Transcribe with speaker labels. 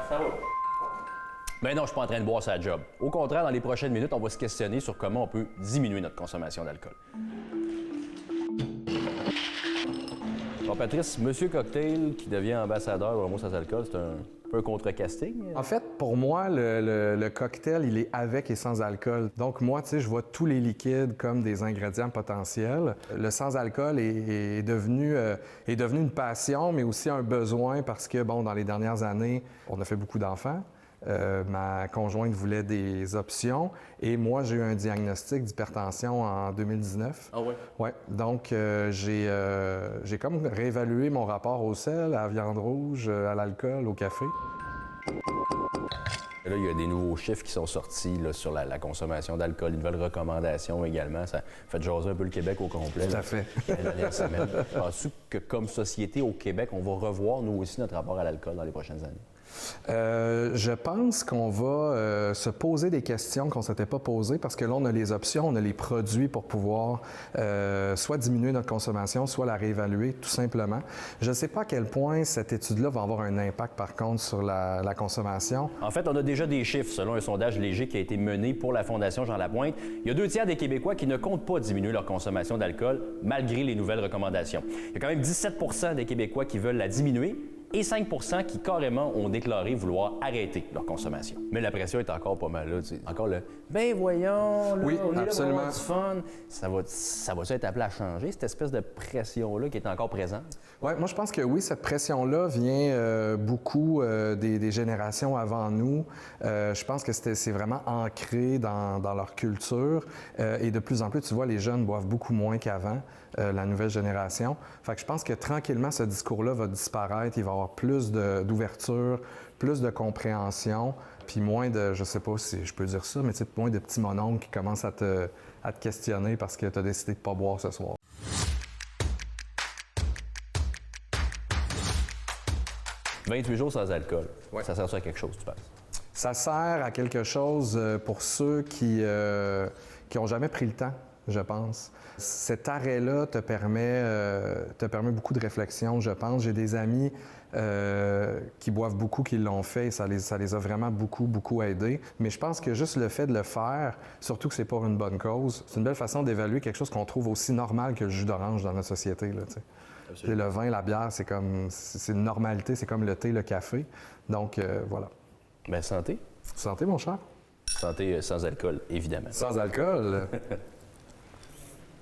Speaker 1: ça roule. Ben non, je suis pas en train de boire sa job. Au contraire, dans les prochaines minutes, on va se questionner sur comment on peut diminuer notre consommation d'alcool. Bon, Patrice, Monsieur Cocktail qui devient ambassadeur au mot sans alcool, c'est un peu un contre-casting.
Speaker 2: En fait, pour moi, le cocktail, il est avec et sans alcool. Donc moi, tu sais, je vois tous les liquides comme des ingrédients potentiels. Le sans-alcool est devenu une passion, mais aussi un besoin parce que, bon, dans les dernières années, on a fait beaucoup d'enfants. Ma conjointe voulait des options et moi, j'ai eu un diagnostic d'hypertension en 2019.
Speaker 1: Ah ouais?
Speaker 2: Ouais. Donc, j'ai comme réévalué mon rapport au sel, à la viande rouge, à l'alcool, au café.
Speaker 1: Là, il y a des nouveaux chiffres qui sont sortis là, sur la consommation d'alcool, de nouvelles recommandations également. Ça fait jaser un peu le Québec au complet.
Speaker 2: Tout à fait.
Speaker 1: La dernière semaine. Penses-tu que comme société au Québec, on va revoir nous aussi notre rapport à l'alcool dans les prochaines années?
Speaker 2: Je pense qu'on va se poser des questions qu'on ne s'était pas posées parce que là, on a les options, on a les produits pour pouvoir soit diminuer notre consommation, soit la réévaluer, tout simplement. Je ne sais pas à quel point cette étude-là va avoir un impact, par contre, sur la consommation.
Speaker 1: En fait, on a déjà des chiffres selon un sondage léger qui a été mené pour la Fondation Jean Lapointe. Il y a 2 tiers des Québécois qui ne comptent pas diminuer leur consommation d'alcool malgré les nouvelles recommandations. Il y a quand même 17 % des Québécois qui veulent la diminuer et 5 % qui carrément ont déclaré vouloir arrêter leur consommation. Mais la pression est encore pas mal là. Tu sais. Encore le « ben voyons, là,
Speaker 2: oui,
Speaker 1: on est
Speaker 2: absolument.
Speaker 1: là pour avoir du fun ». Ça va être appelé à changer, cette espèce de pression-là qui est encore présente?
Speaker 2: Oui, moi je pense que oui, cette pression-là vient beaucoup des générations avant nous. Je pense que c'est vraiment ancré dans leur culture et de plus en plus, tu vois, les jeunes boivent beaucoup moins qu'avant, la nouvelle génération. Fait que je pense que tranquillement, ce discours-là va disparaître, il va y avoir plus d'ouverture, plus de compréhension, puis moins de, je sais pas si je peux dire ça, mais tu sais, moins de petits mononcles qui commencent à te questionner parce que tu as décidé de pas boire ce soir. «
Speaker 1: 28 jours sans alcool,
Speaker 2: ouais.
Speaker 1: Ça sert à quelque chose, tu penses?
Speaker 2: Ça sert à quelque chose pour ceux qui ont jamais pris le temps, je pense. Cet arrêt-là te permet beaucoup de réflexion, je pense. J'ai des amis qui boivent beaucoup, qui l'ont fait et ça les a vraiment beaucoup aidés. Mais je pense que juste le fait de le faire, surtout que c'est pour une bonne cause, c'est une belle façon d'évaluer quelque chose qu'on trouve aussi normal que le jus d'orange dans notre société, là, tu sais. Le vin, la bière, c'est une normalité, c'est comme le thé, le café. Donc, voilà.
Speaker 1: Ben santé.
Speaker 2: Santé, mon cher.
Speaker 1: Santé sans alcool, évidemment.
Speaker 2: Sans alcool.